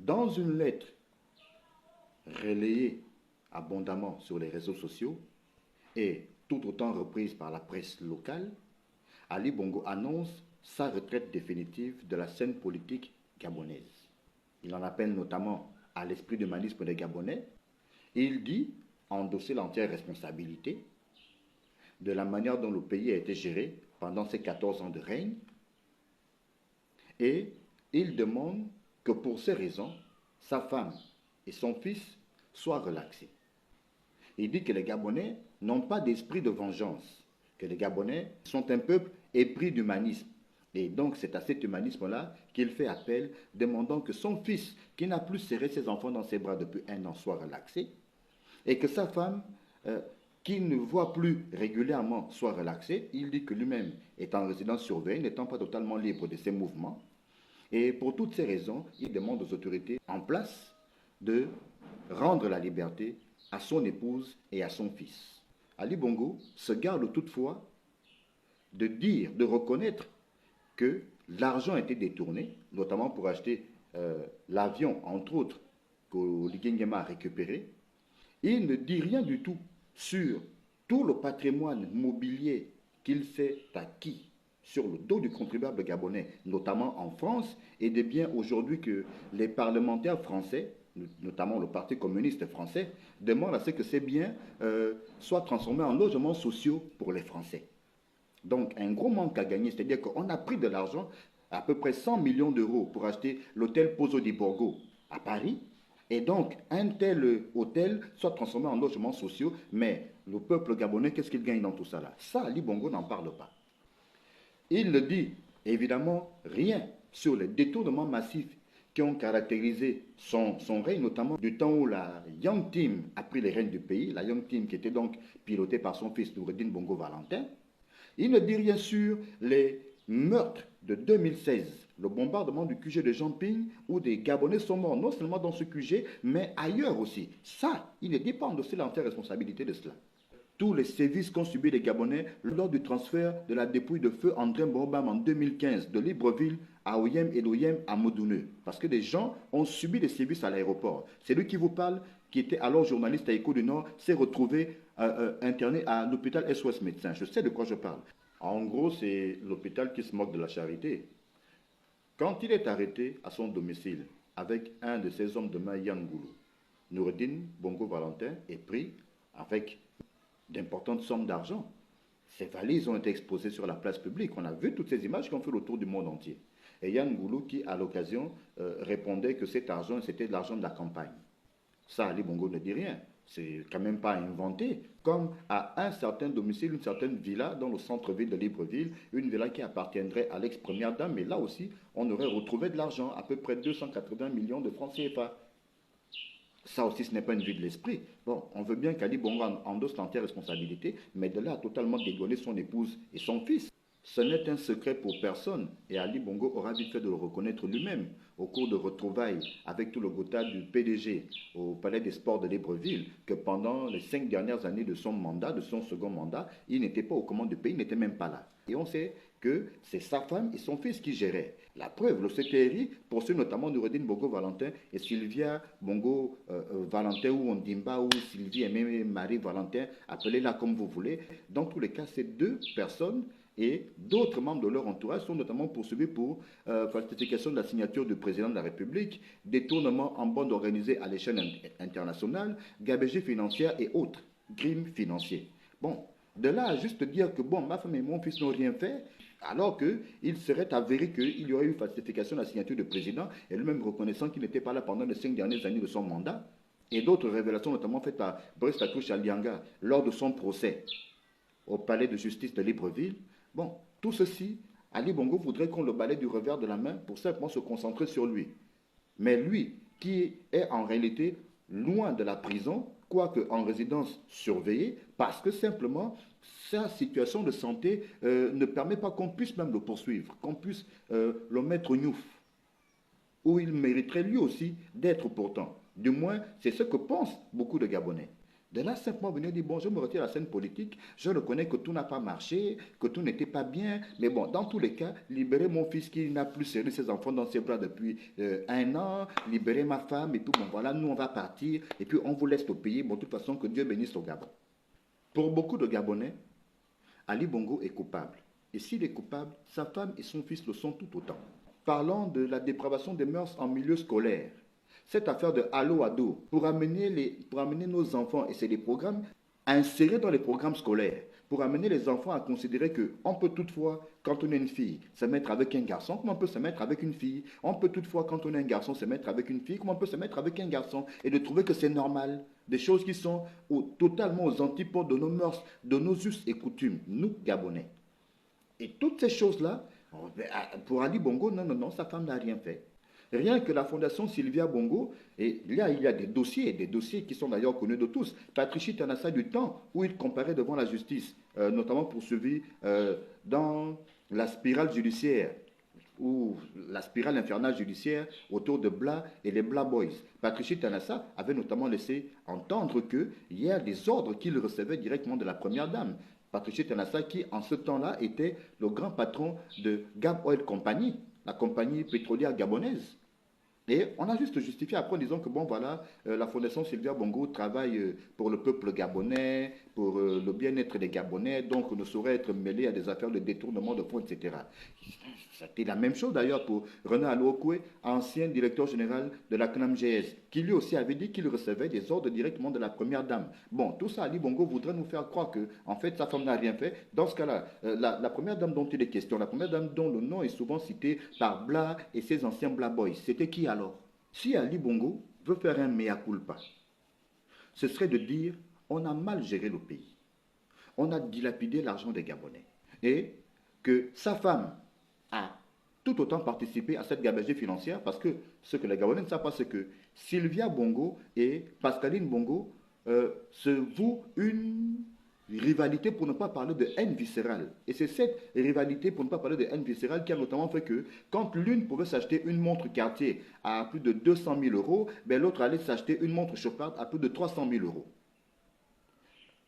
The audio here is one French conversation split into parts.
Dans une lettre relayée abondamment sur les réseaux sociaux et tout autant reprise par la presse locale, Ali Bongo annonce sa retraite définitive de la scène politique gabonaise. Il en appelle notamment à l'esprit de humanisme des Gabonais. Il dit endosser l'entière responsabilité de la manière dont le pays a été géré pendant ces 14 ans de règne. Et il demande que pour ces raisons, sa femme et son fils soient relaxés. Il dit que les Gabonais n'ont pas d'esprit de vengeance, que les Gabonais sont un peuple épris d'humanisme. Et donc c'est à cet humanisme-là qu'il fait appel, demandant que son fils, qui n'a plus serré ses enfants dans ses bras depuis un an, soit relaxé, et que sa femme, qui ne voit plus régulièrement, soit relaxée. Il dit que lui-même est en résidence surveillée, n'étant pas totalement libre de ses mouvements. Et pour toutes ces raisons, il demande aux autorités en place de rendre la liberté à son épouse et à son fils. Ali Bongo se garde toutefois de dire, de reconnaître que l'argent a été détourné, notamment pour acheter l'avion, entre autres, qu'Oligui Nguema a récupéré. Il ne dit rien du tout sur tout le patrimoine mobilier qu'il s'est acquis sur le dos du contribuable gabonais, notamment en France, et des biens aujourd'hui que les parlementaires français, notamment le Parti communiste français, demandent à ce que ces biens soient transformés en logements sociaux pour les Français. Donc un gros manque à gagner, c'est-à-dire qu'on a pris de l'argent, à peu près 100 millions d'euros pour acheter l'hôtel Pozo di Borgo à Paris, et donc un tel hôtel soit transformé en logements sociaux, mais le peuple gabonais, qu'est-ce qu'il gagne dans tout ça là? Ça, Ali Bongo n'en parle pas. Il ne dit évidemment rien sur les détournements massifs qui ont caractérisé son règne, notamment du temps où la Young Team a pris les rênes du pays, la Young Team qui était donc pilotée par son fils Noureddin Bongo Valentin. Il ne dit rien sur les meurtres de 2016, le bombardement du QG de Jamping, où des Gabonais sont morts, non seulement dans ce QG, mais ailleurs aussi. Ça, il ne dit pas endosser l'entière responsabilité de cela. Tous les sévices qu'ont subis les Gabonais lors du transfert de la dépouille de feu André Mbobam en 2015 de Libreville à Oyem et d'Oyem à Modouneux. Parce que des gens ont subi des sévices à l'aéroport. C'est lui qui vous parle, qui était alors journaliste à Écho du Nord, s'est retrouvé interné à l'hôpital SOS Médecins. Je sais de quoi je parle. En gros, c'est l'hôpital qui se moque de la charité. Quand il est arrêté à son domicile avec un de ses hommes de main, Yann Goulou, Noureddin Bongo Valentin est pris avec d'importantes sommes d'argent. Ces valises ont été exposées sur la place publique. On a vu toutes ces images qui ont fait le tour du monde entier. Et Yann Goulou qui, à l'occasion, répondait que cet argent, c'était de l'argent de la campagne. Ça, Ali Bongo ne dit rien. C'est quand même pas inventé. Comme à un certain domicile, une certaine villa dans le centre-ville de Libreville, une villa qui appartiendrait à l'ex-première dame, mais là aussi, on aurait retrouvé de l'argent, à peu près 280 millions de francs CFA. Ça aussi, ce n'est pas une vue de l'esprit. Bon, on veut bien qu'Ali Bongo endosse l'entière responsabilité, mais de là à totalement dégonner son épouse et son fils. Ce n'est un secret pour personne, et Ali Bongo aura vite fait de le reconnaître lui-même au cours de retrouvailles avec tout le gotha du PDG au Palais des Sports de Libreville, que pendant les 5 dernières années de son mandat, de son second mandat, il n'était pas aux commandes du pays, il n'était même pas là. Et on sait que c'est sa femme et son fils qui géraient. La preuve, le CTRI poursuit notamment Noureddin Bongo Valentin et Sylvia Bongo Valentin ou Ondimba ou Sylvie et même Marie Valentin, appelez-la comme vous voulez. Dans tous les cas, ces deux personnes et d'autres membres de leur entourage sont notamment poursuivis pour falsification de la signature du président de la République, détournement en bande organisée à l'échelle internationale, gabegie financière et autres crimes financiers. Bon, de là à juste dire que bon, ma femme et mon fils n'ont rien fait, alors qu'il serait avéré qu'il y aurait eu falsification de la signature du président, et lui-même reconnaissant qu'il n'était pas là pendant les 5 dernières années de son mandat, et d'autres révélations notamment faites par Brice Tatouche Alianga lors de son procès au palais de justice de Libreville. Bon, tout ceci, Ali Bongo voudrait qu'on le balaye du revers de la main pour simplement se concentrer sur lui. Mais lui, qui est en réalité loin de la prison, quoique en résidence surveillée, parce que simplement sa situation de santé ne permet pas qu'on puisse même le poursuivre, qu'on puisse le mettre au gnouf, où il mériterait lui aussi d'être pourtant. Du moins, c'est ce que pensent beaucoup de Gabonais. De là, simplement venir dire, bon, je me retire de la scène politique, je reconnais que tout n'a pas marché, que tout n'était pas bien, mais bon, dans tous les cas, libérer mon fils qui n'a plus serré ses enfants dans ses bras depuis 1 an, libérer ma femme, et puis bon, voilà, nous on va partir, et puis on vous laisse au pays, bon, de toute façon, que Dieu bénisse le Gabon. Pour beaucoup de Gabonais, Ali Bongo est coupable. Et s'il est coupable, sa femme et son fils le sont tout autant. Parlons de la dépravation des mœurs en milieu scolaire. Cette affaire de Allo Ado, pour amener nos enfants, et c'est des programmes, à insérer dans les programmes scolaires, pour amener les enfants à considérer qu'on peut toutefois, quand on est une fille, se mettre avec un garçon, comme on peut se mettre avec une fille. On peut toutefois, quand on est un garçon, se mettre avec une fille, comme on peut se mettre avec un garçon. Et de trouver que c'est normal. Des choses qui sont totalement aux antipodes de nos mœurs, de nos us et coutumes, nous, Gabonais. Et toutes ces choses-là, pour Ali Bongo, non, non, non, sa femme n'a rien fait. Rien que la fondation Sylvia Bongo, et il y a des dossiers qui sont d'ailleurs connus de tous. Patrici Tanassa du temps où il comparait devant la justice, notamment poursuivi dans la spirale judiciaire, ou la spirale infernale judiciaire autour de Bla et les Bla Boys. Patrici Tanassa avait notamment laissé entendre qu'il y a des ordres qu'il recevait directement de la première dame. Patrici Tanassa qui, en ce temps-là, était le grand patron de Gab Oil Company, la compagnie pétrolière gabonaise. Et on a juste justifié après en disant que bon voilà, la fondation Sylvia Bongo travaille pour le peuple gabonais, pour le bien-être des Gabonais, donc ne saurait être mêlé à des affaires de détournement de fonds, etc. C'était la même chose d'ailleurs pour René Alouokoué, ancien directeur général de la CNAMGS, qui lui aussi avait dit qu'il recevait des ordres directement de la première dame. Bon, tout ça, Ali Bongo voudrait nous faire croire que, en fait, sa femme n'a rien fait. Dans ce cas-là, la première dame dont il est question, la première dame dont le nom est souvent cité par Bla et ses anciens Bla Boys, c'était qui alors? Si Ali Bongo veut faire un mea culpa, ce serait de dire on a mal géré le pays, on a dilapidé l'argent des Gabonais et que sa femme a tout autant participé à cette gabegie financière parce que ce que les Gabonais ne savent pas, c'est que Sylvia Bongo et Pascaline Bongo se vouent une rivalité pour ne pas parler de haine viscérale. Et c'est cette rivalité pour ne pas parler de haine viscérale qui a notamment fait que quand l'une pouvait s'acheter une montre Cartier à plus de 200 000 euros, ben l'autre allait s'acheter une montre Chopard à plus de 300 000 euros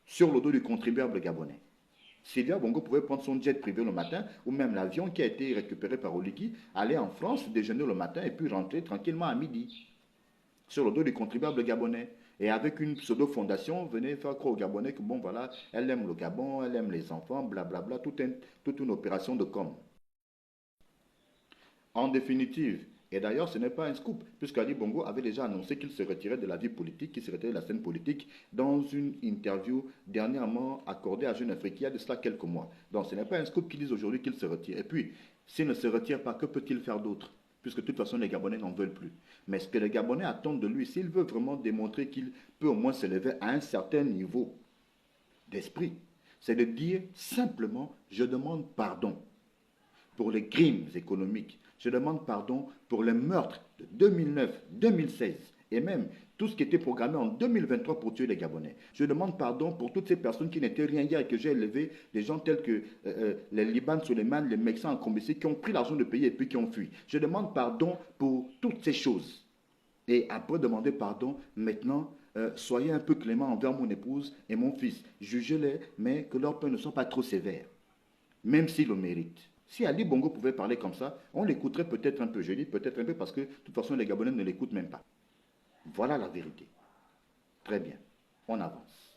sur le dos du contribuable gabonais. Sylvia Bongo pouvait prendre son jet privé le matin, ou même l'avion qui a été récupéré par Oligui, aller en France, déjeuner le matin et puis rentrer tranquillement à midi, sur le dos du contribuable gabonais. Et avec une pseudo-fondation, venez faire croire aux Gabonais que bon voilà, elle aime le Gabon, elle aime les enfants, blablabla, toute une opération de com. En définitive, et d'ailleurs ce n'est pas un scoop, puisqu'Ali Bongo avait déjà annoncé qu'il se retirait de la vie politique, qu'il se retirait de la scène politique dans une interview dernièrement accordée à Jeune Afrique, il y a de cela quelques mois. Donc ce n'est pas un scoop qu'ils disent aujourd'hui qu'il se retire. Et puis, s'il ne se retire pas, que peut-il faire d'autre? Puisque de toute façon les Gabonais n'en veulent plus. Mais ce que les Gabonais attendent de lui, s'il veut vraiment démontrer qu'il peut au moins s'élever à un certain niveau d'esprit, c'est de dire simplement je demande pardon pour les crimes économiques. Je demande pardon pour les meurtres de 2009, 2016 et même tout ce qui était programmé en 2023 pour tuer les Gabonais. Je demande pardon pour toutes ces personnes qui n'étaient rien hier et que j'ai élevé, des gens tels que les Liban Suleiman, les Mexicains en Combécy qui ont pris l'argent de pays et puis qui ont fui. Je demande pardon pour toutes ces choses. Et après demander pardon, maintenant, soyez un peu clément envers mon épouse et mon fils. Jugez-les, mais que leurs peines ne soient pas trop sévères, même s'ils le méritent. Si Ali Bongo pouvait parler comme ça, on l'écouterait peut-être un peu. Je dis peut-être un peu parce que de toute façon les Gabonais ne l'écoutent même pas. Voilà la vérité. Très bien, on avance.